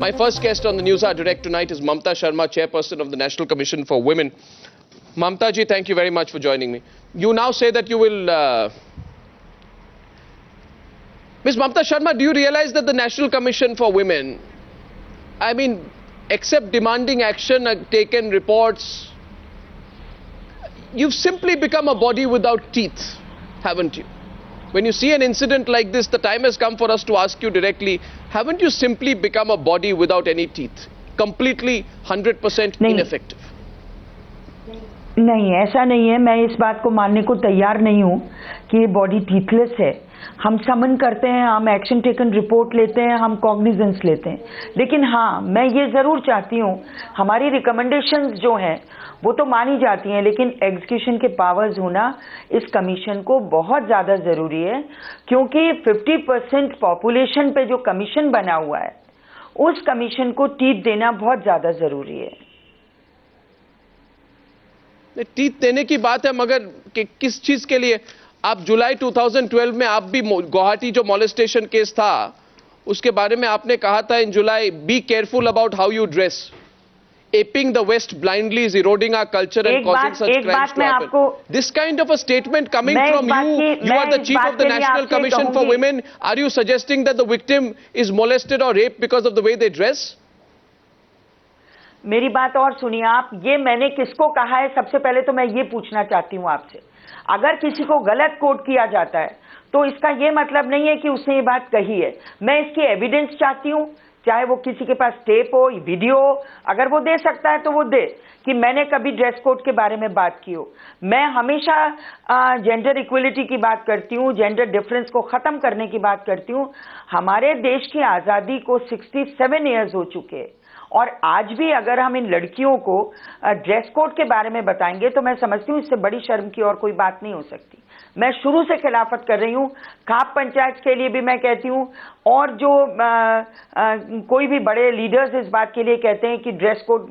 My first guest on the News Hour Direct tonight is Mamta Sharma, Chairperson of the National Commission for Women. Mamta ji, thank you very much for joining me. You now say that you will... Ms. Mamta Sharma, do you realize that the National Commission for Women, I mean, except demanding action, taken reports, you've simply become a body without teeth, haven't you? When you see an incident like this, the time has come for us to ask you directly, haven't you simply become a body without any teeth? Completely 100% ineffective? नहीं, ऐसा नहीं है. मैं इस बात को मानने को तैयार नहीं हूँ कि ये बॉडी टीथलेस है. हम समन करते हैं, हम एक्शन टेकन रिपोर्ट लेते हैं, हम कॉग्निजेंस लेते हैं. लेकिन हाँ, मैं ये ज़रूर चाहती हूँ, हमारी रिकमेंडेशंस जो हैं वो तो मानी जाती हैं, लेकिन एग्जीक्यूशन के पावर्स होना इस कमीशन को बहुत ज़्यादा ज़रूरी है, क्योंकि 50% पॉपुलेशन पे जो कमीशन बना हुआ है, उस कमीशन को टीथ देना बहुत ज़्यादा ज़रूरी है. टीथ देने की बात है, मगर किस चीज के लिए? आप जुलाई 2012 में आप भी गुवाहाटी जो मॉलेस्टेशन केस था उसके बारे में आपने कहा था in July, be careful about how you dress. Aping the West blindly is eroding our culture and causing such crimes to happen. This kind of a statement coming from you, you are the chief of the National Commission for Women. Are you suggesting that the victim is molested or raped because of the way they dress? मेरी बात और सुनिए आप. ये मैंने किसको कहा है? सबसे पहले तो मैं ये पूछना चाहती हूँ आपसे. अगर किसी को गलत कोट किया जाता है तो इसका ये मतलब नहीं है कि उसने ये बात कही है. मैं इसकी एविडेंस चाहती हूँ, चाहे वो किसी के पास टेप हो, वीडियो हो. अगर वो दे सकता है तो वो दे कि मैंने कभी ड्रेस कोड के बारे में बात की हो. मैं हमेशा जेंडर इक्वलिटी की बात करती हूँ, जेंडर डिफरेंस को ख़त्म करने की बात करती हूँ. हमारे देश की आज़ादी को 67 ईयर्स हो चुके हैं और आज भी अगर हम इन लड़कियों को ड्रेस कोड के बारे में बताएंगे तो मैं समझती हूँ इससे बड़ी शर्म की और कोई बात नहीं हो सकती. मैं शुरू से खिलाफत कर रही हूँ. खाप पंचायत के लिए भी मैं कहती हूँ, और जो कोई भी बड़े लीडर्स इस बात के लिए कहते हैं कि ड्रेस कोड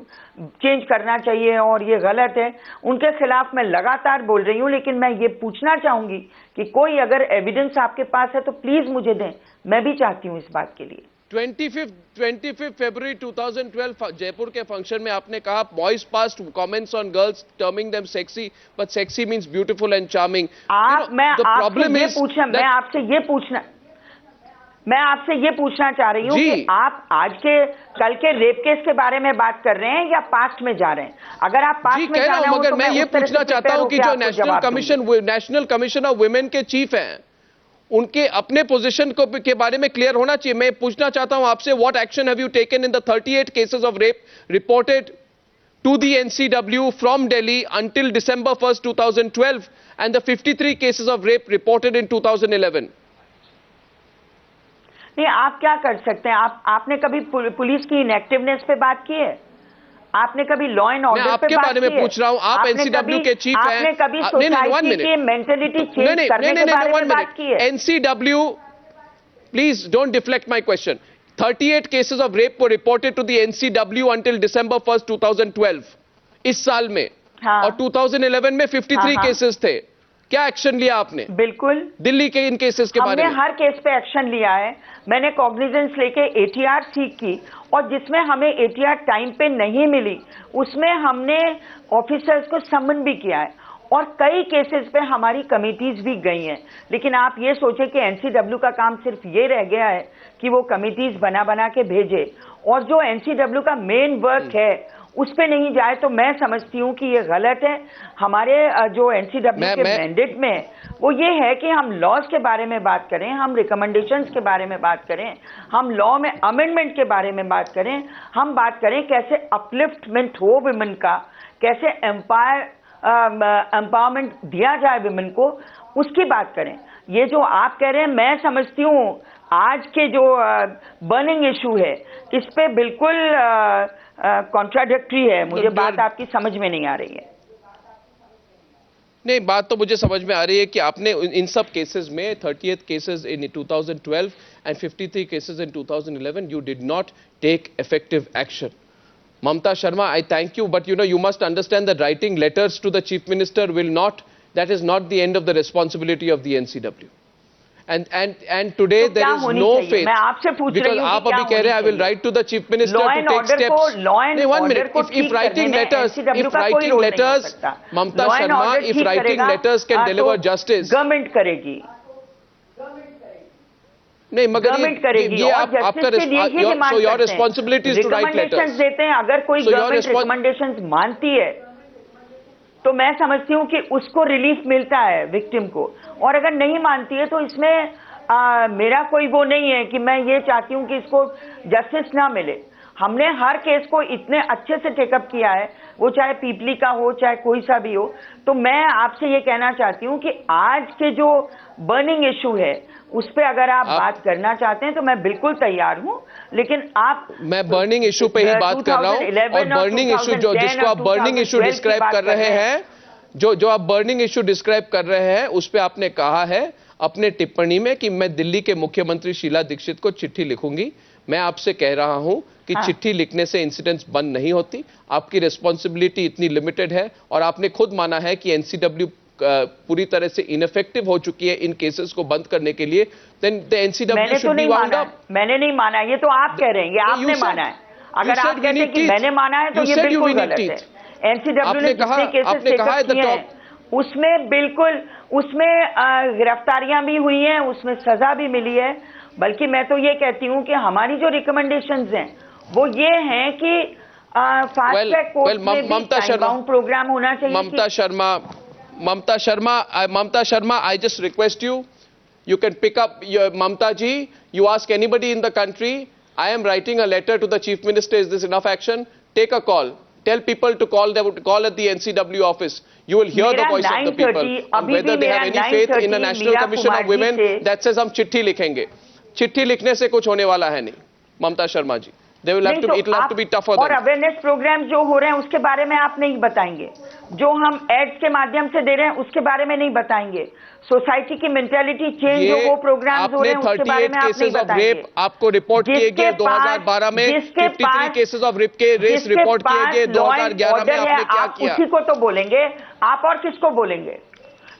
चेंज करना चाहिए और ये गलत है, उनके खिलाफ मैं लगातार बोल रही हूँ. लेकिन मैं ये पूछना चाहूँगी कि कोई अगर एविडेंस आपके पास है तो प्लीज़ मुझे दें. मैं भी चाहती हूँ इस बात के लिए. 25 फरवरी 2012 जयपुर के फंक्शन में आपने कहा, boys past comments on girls terming them sexy, but sexy means beautiful and charming. मैं आपसे ये पूछना चाह रही हूँ कि आप आज के कल के रेप केस के बारे में बात कर रहे हैं या पास्ट में जा रहे हैं? अगर आप पास्ट में जा रहे हो, मगर मैं ये पूछना चाहता हूँ कि जो नेशनल कमीशन ऑफ वुमेन के चीफ हैं, उनके अपने पोजीशन को के बारे में क्लियर होना चाहिए. मैं पूछना चाहता हूं आपसे, what action have you taken in the 38 cases of rape reported to the NCW from Delhi until December 1st, 2012 and the 53 cases of rape reported in 2011? नहीं, आप क्या कर सकते हैं? आपने कभी पुलिस की इनएक्टिवनेस पे बात की है? आपने कभी लॉ एंड ऑर्डर पे बात की है? आपके बारे में पूछ रहा हूं. आप एनसीडब्ल्यू के चीफ हैं. आपने कभी सोसाइटी की मेंटालिटी चेंज करने के बारे में बात की है? NCW, please don't deflect my question. 38 cases of rape were reported to the NCW until December 1st, 2012 इस साल में. और 2011 में 53 केसेस थे. क्या एक्शन लिया आपने? बिल्कुल, दिल्ली के इन केसेस के बारे में हमने हर केस पे एक्शन लिया है. मैंने कॉग्निजेंस लेके एटीआर सीख की, और जिसमें हमें एटीआर टाइम पे नहीं मिली उसमें हमने ऑफिसर्स को समन भी किया है, और कई केसेस पे हमारी कमिटीज भी गई हैं. लेकिन आप ये सोचें कि एनसीडब्ल्यू का काम सिर्फ ये रह गया है कि वो कमिटीज बना के भेजे, और जो एनसीडब्ल्यू का मेन वर्क है उस पे नहीं जाए, तो मैं समझती हूँ कि ये गलत है. हमारे जो एनसीडब्ल्यू के मैंडेट में वो ये है कि हम लॉज के बारे में बात करें, हम रिकमेंडेशंस के बारे में बात करें, हम लॉ में अमेंडमेंट के बारे में बात करें, हम बात करें कैसे अपलिफ्टमेंट हो विमेन का, कैसे एम्पावरमेंट दिया जाए विमेन को, उसकी बात करें. ये जो आप कह रहे हैं, मैं समझती हूँ आज के जो बर्निंग इशू है इस पे बिल्कुल कॉन्ट्राडिक्टरी है. मुझे बात आपकी समझ में नहीं आ रही है. नहीं, बात तो मुझे समझ में आ रही है कि आपने इन सब केसेस में 38 cases in 2012 and 53 cases in 2011 you did not take effective action. Mamta Sharma, I thank you, but you must understand that writing letters to the Chief Minister that is not the end of the responsibility of the NCW. and today तो there क्या is होनी no चाहिए? faith मैं आपसे पूछ रही because हूँ कि आप क्या अभी कह रहे हैं I होनी will चाहिए? write to the chief minister Law to and take order steps. को- law and नहीं, one order minute. को If ठीक writing करने में letters, NCW if का कोई writing रोल नहीं हो letters, सकता। Mamta Law and Sharma, order if ठीक writing करेगा, letters can deliver तो justice. गवर्नमेंट करेगी, नहीं, मगर गवर्नमेंट करेगी ये और आप आपका जस्टिस के लिए ही डिमांड so your करते हैं। responsibility is to write Recommendations letters. देते हैं, अगर कोई So your गवर्नमेंट रिकमेंडेशंस मानती है तो मैं समझती हूँ कि उसको रिलीफ मिलता है विक्टिम को, और अगर नहीं मानती है तो इसमें मेरा कोई वो नहीं है कि मैं ये चाहती हूँ कि इसको जस्टिस ना मिले। हमने हर केस को इतने अच्छे से टेकअप किया है, वो चाहे पीपली का हो चाहे कोई सा भी हो। तो मैं आपसे ये कहना चाहती हूँ कि आज के जो बर्निंग इशू है उस पे अगर आप बात करना चाहते हैं तो मैं बिल्कुल तैयार हूँ, लेकिन आप मैं बर्निंग इशू पे ही बात कर रहा हूँ, और बर्निंग इशू जिसको आप बर्निंग इशू डिस्क्राइब कर रहे हैं, जो आप बर्निंग इशू डिस्क्राइब कर रहे हैं, उस पे आपने कहा है अपने टिप्पणी में कि मैं दिल्ली के मुख्यमंत्री शीला दीक्षित को चिट्ठी लिखूंगी। मैं आपसे कह रहा हूं कि चिट्ठी लिखने से इंसिडेंट्स बंद नहीं होती, आपकी रिस्पॉन्सिबिलिटी इतनी लिमिटेड है, और आपने खुद माना है कि एनसीडब्ल्यू पूरी तरह से इनफेक्टिव हो चुकी है इन केसेस को बंद करने के लिए। Then the NCW should be wound up. मैंने नहीं माना, ये तो आप कह रहे हैं, ये आपने माना है। अगर आप कहते हैं कि मैंने माना है तो ये बिल्कुल गलत है। एनसीडब्ल्यू ने जितने केसेस टेकअप किए हैं उसमें बिल्कुल, उसमें गिरफ्तारियां भी हुई हैं, उसमें सजा भी मिली है। बल्कि मैं तो ये कहती हूँ कि हमारी जो रिकमेंडेशंस हैं वो ये हैं कि फास्ट ट्रैक कोर्ट में भी टाइम बाउंड प्रोग्राम होना चाहिए। Mamta Sharma, I just request you, you can pick up your Mamta ji, you ask anybody in the country, I am writing a letter to the Chief Minister, is this enough action? Take a call. Tell people to call, they would call at the NCW office. You will hear the voice of the people on whether they have any faith in a National Commission of Women that says हम चिट्ठी लिखेंगे। चिट्ठी लिखने से कुछ होने वाला है नहीं, Mamta Sharma ji. They will have to, it will have to be tougher और than. अवेयरनेस प्रोग्राम जो हो रहे हैं उसके बारे में आप नहीं बताएंगे, जो हम एड्स के माध्यम से दे रहे हैं उसके बारे में नहीं बताएंगे, सोसाइटी की मेंटालिटी चेंज जो वो प्रोग्राम्स हो रहे हैं उसके बारे में आप नहीं बताएंगे। आपको रिपोर्ट किए गए 2012 में, 53 केसेस ऑफ रेप के रेस रिपोर्ट किए गए 2011 में, आपने क्या किया? उसी को तो बोलेंगे आप, और किसको बोलेंगे?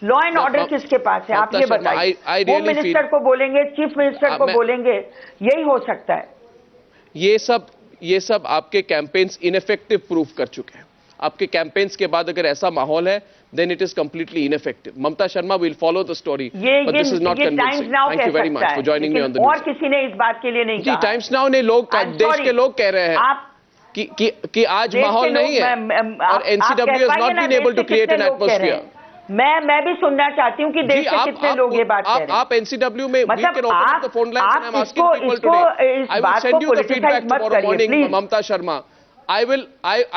लॉ एंड ऑर्डर किसके पास है आप ये बताइए। होम मिनिस्टर को बोलेंगे, चीफ मिनिस्टर को बोलेंगे, यही हो सकता है। ये सब आपके कैंपेन्स इनफेक्टिव प्रूफ कर चुके हैं। आपके कैंपेन्स के बाद अगर ऐसा माहौल है, then it is completely ineffective. Mamta Sharma will follow the story, but this is not convincing. Thank you very much for joining me on the news. और किसी ने इस बात के लिए नहीं कहा। जी, टाइम्स नाउ ने लोग, देश के लोग कह रहे हैं कि आज माहौल नहीं है, और NCW has not been able to create an atmosphere. मैं भी सुनना चाहती हूँ कि देश के कितने लोग ये बात कह रहे हैं। आप NCW में we can open up the phone lines and I'm asking people today. I will send you the feedback tomorrow morning, Mamta Sharma. I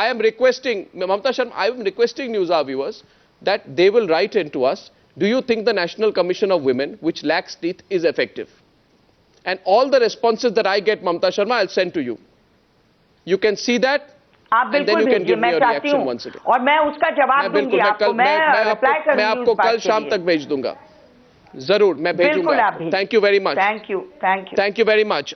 am requesting, Mamta Sharma, I am requesting News Hour viewers that they will write into us. Do you think the National Commission of Women, which lacks teeth, is effective? And all the responses that I get, Mamta Sharma, I'll send to you. You can see that. आप बिल्कुल भेजिए, मैं चाहती हूँ, और मैं उसका जवाब दूंगी आपको। मैं रिप्लाई करूंगी, मैं आपको कल शाम तक भेज दूंगा, जरूर मैं भेजूंगा। Thank you very much. Thank you very much.